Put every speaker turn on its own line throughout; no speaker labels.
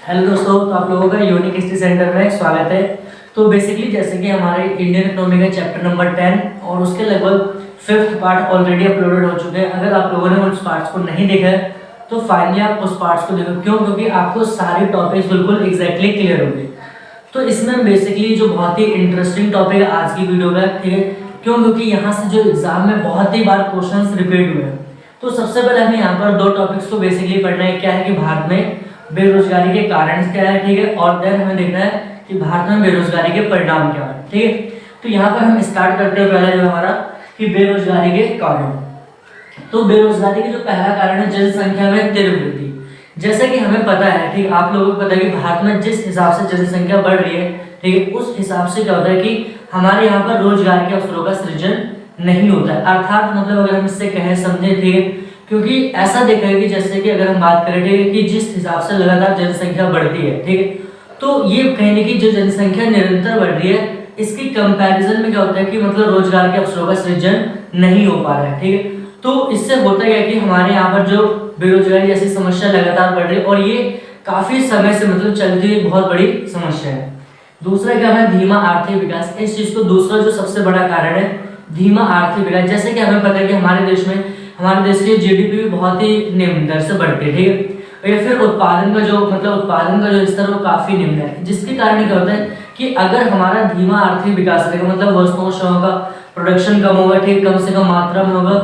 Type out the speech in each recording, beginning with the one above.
Hello दोस्तों, तो आप लोगों का यूनिक हिस्ट्री सेंटर में स्वागत है। तो बेसिकली जैसे कि हमारे इंडियन इकोनॉमी का चैप्टर नंबर 10 और उसके लगभग 5th पार्ट ऑलरेडी अपलोडेड हो चुके हैं। अगर आप लोगों ने उस पार्ट्स को नहीं देखा है तो फाइनली आप उस पार्ट्स को देखो। क्यों? क्योंकि आपको सारे टॉपिक्स बिल्कुल एग्जैक्टली क्लियर होंगे। तो इसमें बेसिकली जो बहुत ही इंटरेस्टिंग टॉपिक है आज की वीडियो का, ठीक है। क्यों? क्योंकि यहाँ से जो एग्जाम में बहुत ही बार क्वेश्चंस रिपीट हुए हैं। तो सबसे पहले हमें यहाँ पर दो टॉपिक्स को बेसिकली पढ़ना है। क्या है कि भारत में बेरोजगारी के कारण क्या है, ठीक है, और देन हमें देखना है कि भारत में बेरोजगारी के परिणाम क्या है, ठीक है। तो यहाँ पर हम स्टार्ट करते हैं पहला जो हमारा कि बेरोजगारी के कारण। तो बेरोजगारी का जो पहला कारण है जनसंख्या में तीव्र वृद्धि। जैसे कि हमें पता है, ठीक, आप लोगों को पता है कि भारत में जिस हिसाब से जनसंख्या बढ़ रही है, ठीक है, उस हिसाब से क्या होता है कि हमारे यहाँ पर रोजगार के अवसरों का सृजन नहीं होता है। अर्थात मतलब अगर हम इससे कहें समझे, ठीक है, क्योंकि ऐसा देखा है कि जैसे कि अगर हम बात करें, ठीक है, कि जिस हिसाब से लगातार जनसंख्या बढ़ती है, ठीक है, तो ये कहने की जो जनसंख्या निरंतर बढ़ रही है, इसकी कंपैरिजन में क्या होता है कि मतलब रोजगार के अवसरों का सृजन नहीं हो पा रहा है, ठीक है। तो इससे होता है कि हमारे यहाँ पर जो बेरोजगारी जैसी समस्या लगातार बढ़ रही है और ये काफी समय से मतलब चलती हुई बहुत बड़ी समस्या है। दूसरा क्या है, धीमा आर्थिक विकास। इस चीज को दूसरा जो सबसे बड़ा कारण है धीमा आर्थिक विकास। जैसे कि हमें पता है कि हमारे देश की जीडीपी भी बहुत ही निम्न दर से बढ़ती है, ठीक है, या फिर उत्पादन का जो स्तर वो काफी निम्न है। जिसके कारण क्या होता है कि अगर हमारा धीमा आर्थिक विकास रहेगा, मतलब वस्तुओं सेवाओं का प्रोडक्शन कम होगा, ठीक, कम से कम मात्रा में होगा,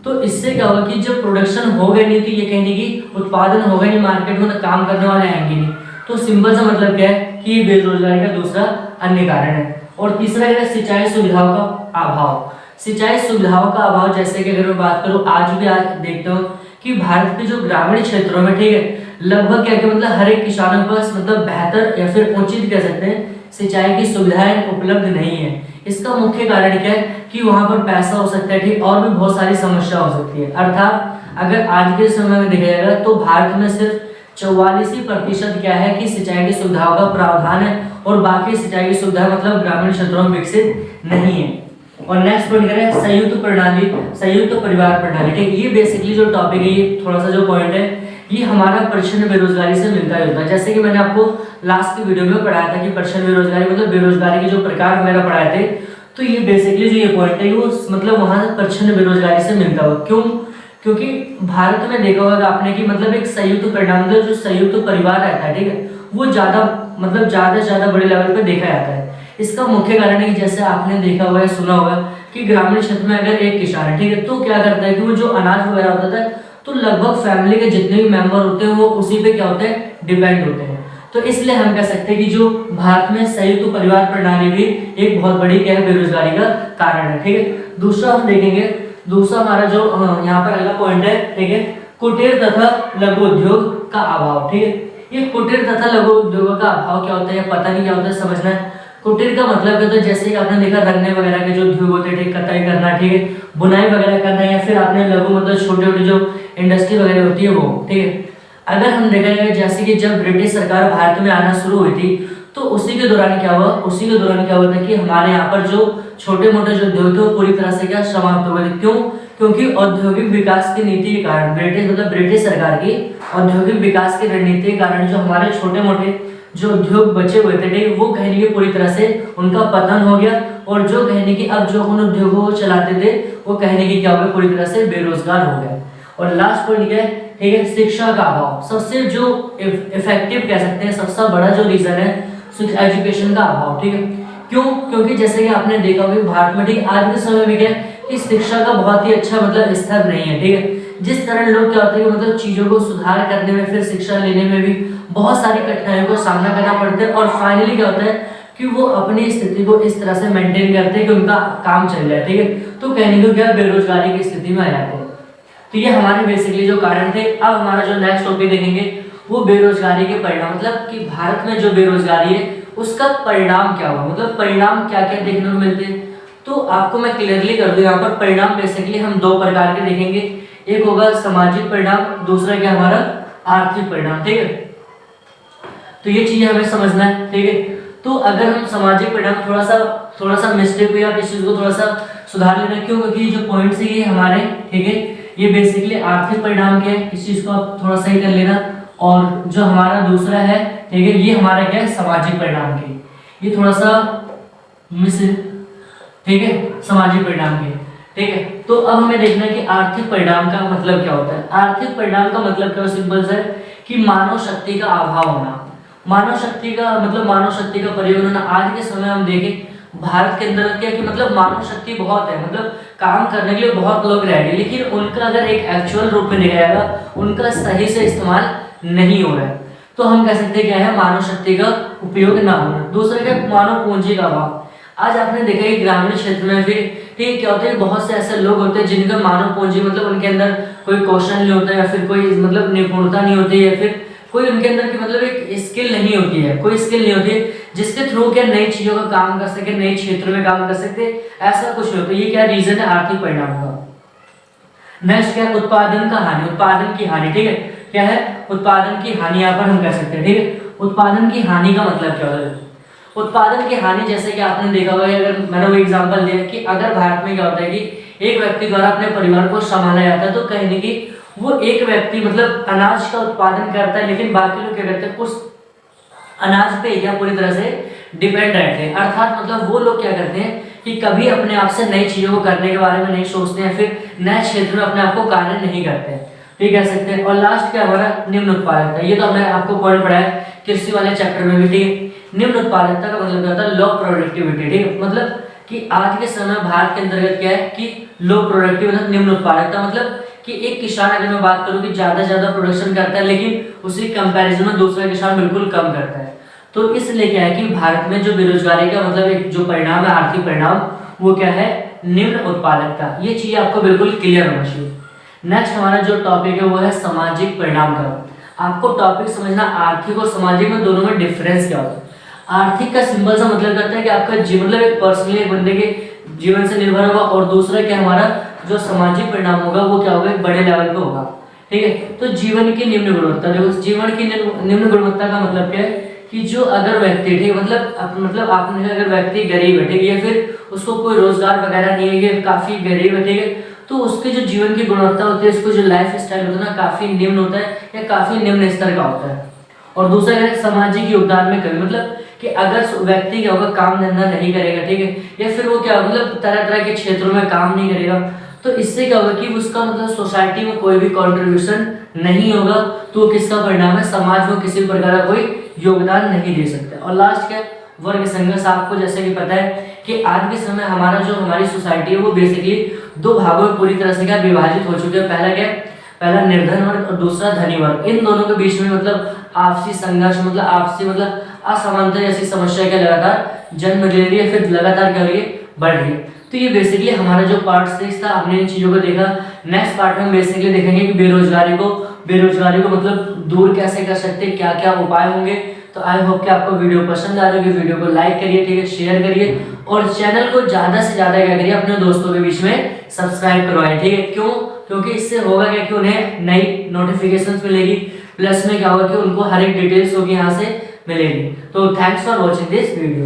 तो इससे क्या होगा कि जब प्रोडक्शन होगा नहीं तो ये कहने की उत्पादन होगा नहीं, मार्केट में काम करने वाले आएंगे नहीं। तो सिंपल सा मतलब क्या है कि बेरोजगारी का दूसरा अन्य कारण है। और तीसरा है सिंचाई सुविधाओं का अभाव। सिंचाई सुविधाओं का अभाव, जैसे कि अगर मैं बात करूं आज देखता हूं कि भारत के जो ग्रामीण क्षेत्रों में, ठीक है, लगभग क्या मतलब हर एक किसानों के पास मतलब बेहतर या फिर उचित कह सकते हैं सिंचाई की सुविधाएं उपलब्ध नहीं है। इसका मुख्य कारण क्या है कि वहां पर पैसा हो सकता है, ठीक, और भी बहुत सारी समस्या हो सकती है। अर्थात अगर आज के समय में देखा जाएगा तो भारत में सिर्फ 44% क्या है कि सिंचाई की सुविधाओं का प्रावधान है और बाकी सिंचाई की सुविधा मतलब ग्रामीण क्षेत्रों में विकसित नहीं है। और नेक्स्ट पॉइंट करें संयुक्त परिवार प्रणाली, ठीक, ये बेसिकली जो टॉपिक है, ये थोड़ा सा जो पॉइंट है ये हमारा परिच्छिन्न बेरोजगारी से मिलता जुलता है। जैसे कि मैंने आपको लास्ट की वीडियो में पढ़ाया था कि परिच्छिन्न बेरोजगारी मतलब बेरोजगारी के जो प्रकार वगैरह पढ़ाए थे, तो ये बेसिकली जो ये पॉइंट है वो मतलब वहां परिच्छिन्न बेरोजगारी से मिलता हुआ। क्यों? क्योंकि भारत में देखा होगा आपने कि मतलब एक संयुक्त परिणाम जो संयुक्त परिवार रहता है, ठीक है, वो ज्यादा से ज्यादा बड़े लेवल पे देखा जाता है। इसका मुख्य कारण है कि जैसे आपने देखा होगा या सुना होगा कि ग्रामीण क्षेत्र में अगर एक किसान है, ठीक है, तो क्या करता है कि वो जो अनाज वगैरह होता है तो लगभग फैमिली के जितने भी मेंबर होते हैं वो उसी पे क्या होते हैं डिपेंड होते हैं। तो इसलिए हम कह सकते हैं कि जो भारत में संयुक्त परिवार प्रणाली भी एक बहुत बड़ी क्या है बेरोजगारी का कारण है, ठीक है। दूसरा हम देखेंगे, दूसरा हमारा जो यहाँ पर अगला पॉइंट है, ठीक है, कुटीर तथा लघु उद्योग का अभाव, ठीक है। ये कुटीर तथा लघु उद्योगों का अभाव क्या होता है पता नहीं क्या होता है, समझना है। कुटीर का मतलब क्या होता है, जैसे कि आपने देखा रंगने वगैरह के जो उद्योग होते हैं, ठीक, कटाई करना, ठीक है, बुनाई वगैरह करना, या फिर आपने लघु मतलब छोटे छोटे जो इंडस्ट्री वगैरह होती है वो, ठीक है। अगर हम देखा जाए जैसे कि जब ब्रिटिश सरकार भारत में आना शुरू हुई थी तो उसी के दौरान क्या हुआ था कि हमारे यहाँ पर जो छोटे मोटे जो उद्योग थे वो पूरी तरह से क्या समाप्त हो गए थे। क्यों? क्योंकि औद्योगिक विकास की नीति के कारण ब्रिटिश सरकार की औद्योगिक विकास की रणनीति के कारण जो हमारे छोटे मोटे जो उद्योग बचे हुए थे, ठीक, वो कहने की पूरी तरह से उनका पतन हो गया। और जो कहने की अब जो उन उद्योगों को चलाते थे वो कहने की क्या हो गया पूरी तरह से बेरोजगार हो गए। और लास्ट पॉइंट क्या है, ठीक है, शिक्षा का अभाव। सबसे जो इफेक्टिव कह सकते हैं सबसे बड़ा जो रीजन है एजुकेशन का अभाव, ठीक है। क्यों? क्योंकि जैसे कि आपने देखा होगा भारत में, ठीक, आज के समय में क्या कि शिक्षा का बहुत ही अच्छा मतलब स्तर नहीं है, ठीक है। जिस तरह लोग क्या होते हैं मतलब चीजों को सुधार करने में फिर शिक्षा लेने में भी बहुत सारी कठिनाइयों का सामना करना पड़ता है और फाइनली क्या होता है कि वो अपनी स्थिति को इस तरह से मेंटेन करते हैं कि उनका काम चल जाए, ठीक है। तो कहने को क्या बेरोजगारी की स्थिति में आ जाते हैं। तो ये हमारे बेसिकली जो कारण थे। अब हमारा जो नेक्स्ट टॉपिक देखेंगे वो बेरोजगारी के परिणाम, मतलब कि भारत में जो बेरोजगारी है उसका परिणाम क्या हुआ, मतलब परिणाम क्या क्या देखने को मिलते हैं। तो आपको मैं क्लियरली कर दूं यहाँ पर परिणाम बेसिकली हम दो प्रकार के देखेंगे। एक होगा सामाजिक परिणाम, दूसरा क्या हमारा आर्थिक परिणाम, ठीक है। तो ये चीजें हमें समझना है, ठीक है। तो अगर हम सामाजिक परिणाम थोड़ा सा मिस्टेक हुई, आप इस चीज को थोड़ा सा सुधार लेना। क्यों? क्योंकि जो पॉइंट है ये हमारे, ठीक है, ये बेसिकली आर्थिक परिणाम के हैं, इस चीज को आप थोड़ा सही कर लेना। और जो हमारा दूसरा है, ठीक है, ये हमारा क्या है, सामाजिक परिणाम के, ये थोड़ा सा मिस, ठीक है, सामाजिक परिणाम के, ठीक है। तो अब हमें देखना है कि आर्थिक परिणाम का मतलब क्या होता है। आर्थिक परिणाम का मतलब क्या, सिंपल सा है कि मानव शक्ति का अभाव होना। मानव शक्ति का मतलब मानव शक्ति का प्रयोग होना। आज के समय हम देखें भारत के अंदर क्या कि मतलब मानव शक्ति बहुत है, मतलब काम करने के लिए बहुत लोग रेडी, लेकिन उनका अगर एक एक्चुअल रूप में देखा जाएगा उनका सही से इस्तेमाल नहीं हो रहा है। तो हम कह सकते हैं क्या है, मानव शक्ति का उपयोग ना होना। दूसरा क्या, मानव पूंजी का अभाव। आज आपने देखा कि ग्रामीण क्षेत्र में फिर ठीक क्या होता है, बहुत से ऐसे लोग होते हैं जिनका मानव पूंजी मतलब उनके अंदर कोई कौशल नहीं होता, या फिर कोई मतलब निपुणता नहीं होती, या फिर कोई उनके अंदर की मतलब एक स्किल नहीं होती है, कोई स्किल नहीं होती है जिसके थ्रू क्या नई चीजों का काम कर सके, नए क्षेत्रों में काम कर सकते, ऐसा कुछ नहीं होता। ये क्या रीजन है, आर्थिक परिणाम का। नेक्स्ट क्या, उत्पादन का हानि, उत्पादन की हानि, ठीक है, क्या है, उत्पादन की हानि यहाँ पर हम कह सकते हैं, ठीक है। उत्पादन की हानि का मतलब क्या होता है, उत्पादन की हानि जैसे कि आपने देखा होगा, अगर मैंने वो एग्जांपल दिया कि अगर भारत में क्या होता है कि एक व्यक्ति द्वारा अपने परिवार को संभाला जाता है, तो कहीं ना कहीं वो एक व्यक्ति मतलब अनाज का उत्पादन करता है, लेकिन बाकी लोग क्या करते हैं, उस अनाज पे क्या पूरी तरह से डिपेंड रहते हैं। अर्थात मतलब वो लोग क्या करते हैं कि कभी अपने आप से नई चीजों को करने के बारे में नहीं सोचते हैं, फिर नए क्षेत्र में अपने आप को कार्य नहीं करते हैं, ठीक कह सकते हैं। और लास्ट क्या हमारा, निम्न उत्पादकता। ये तो हमने आपको पॉइंट पढ़ा है कृषि वाले चैप्टर में भी, ठीक है। निम्न उत्पादकता का मतलब क्या होता है, लो प्रोडक्टिविटी, ठीक है। मतलब कि आज के समय भारत के अंतर्गत क्या है कि लो प्रोडक्टिव मतलब निम्न उत्पादकता, मतलब कि एक किसान अगर मैं बात करूं कि ज्यादा प्रोडक्शन करता है, लेकिन उसी कंपैरिजन में दूसरा किसान बिल्कुल कम करता है। तो इसलिए क्या है कि भारत में जो बेरोजगारी का मतलब एक जो परिणाम है, आर्थिक परिणाम, वो क्या है, निम्न उत्पादकता। ये चीज आपको बिल्कुल क्लियर होना चाहिए। नेक्स्ट हमारा जो टॉपिक है वो है सामाजिक परिणाम का। आपको टॉपिक समझना आर्थिक और सामाजिक में दोनों में डिफरेंस क्या होता है। आर्थिक का सिंपल सा मतलब करता है कि आपका जीवन मतलब एक पर्सनली एक बंदे के जीवन से निर्भर होगा, और दूसरा क्या हमारा जो सामाजिक परिणाम होगा वो क्या होगा, एक बड़े लेवल पे होगा, ठीक है। तो जीवन की निम्न गुणवत्ता, देखो जीवन की निम्न गुणवत्ता का मतलब क्या है कि जो अगर व्यक्ति, ठीक है, मतलब आपने अगर व्यक्ति गरीब है, ठीक है, या फिर उसको कोई रोजगार वगैरह नहीं है, काफी गरीब है, ठीक है, तो उसके जो जीवन की गुणवत्ता होती है, उसको जो लाइफ स्टाइल होता है ना, काफी निम्न होता है या काफी निम्न स्तर का होता है। और दूसरा है सामाजिक योगदान में कमी, मतलब कि अगर व्यक्ति क्या होगा, काम धंधा नहीं करेगा, ठीक है, या फिर वो क्या मतलब तरह तरह के क्षेत्रों में काम नहीं करेगा, तो इससे क्या होगा कि उसका मतलब सोसाइटी में कोई भी कंट्रीब्यूशन नहीं होगा, तो किसका परिणाम है, समाज में किसी प्रकार का कोई योगदान नहीं दे सकता। और लास्ट क्या, वर्ग संघर्ष। आपको जैसे कि पता है कि आज के समय हमारा जो हमारी सोसाइटी है वो बेसिकली दो भागों में पूरी तरह से क्या विभाजित हो चुके हैं। पहला क्या, पहला निर्धन वर्ग और दूसरा धनी वर्ग। इन दोनों के बीच में मतलब आपसी संघर्ष, मतलब आपसी मतलब असमानता जैसी समस्या क्या लगातार जन्म ले रही है, फिर लगातार क्या हो रही है, बढ़ रही है। तो ये बेसिकली हमारा जो पार्ट 6 था, हमने इन चीजों को देखा। नेक्स्ट पार्ट में हम बेसिकली देखेंगे कि बेरोजगारी को मतलब दूर कैसे कर सकते हैं, क्या क्या उपाय होंगे। तो आई होप कि आपको वीडियो पसंद आ रही होगी। वीडियो को लाइक करिए, ठीक है, शेयर करिए, और चैनल को ज्यादा से ज्यादा क्या करिए, अपने दोस्तों के बीच में सब्सक्राइब करवाएं, ठीक है। क्यों, क्योंकि इससे होगा क्या कि उन्हें नई नोटिफिकेशंस मिलेगी, प्लस में क्या होगा कि उनको हर एक डिटेल्स होगी यहाँ से मिलेगी। तो thanks for watching this video.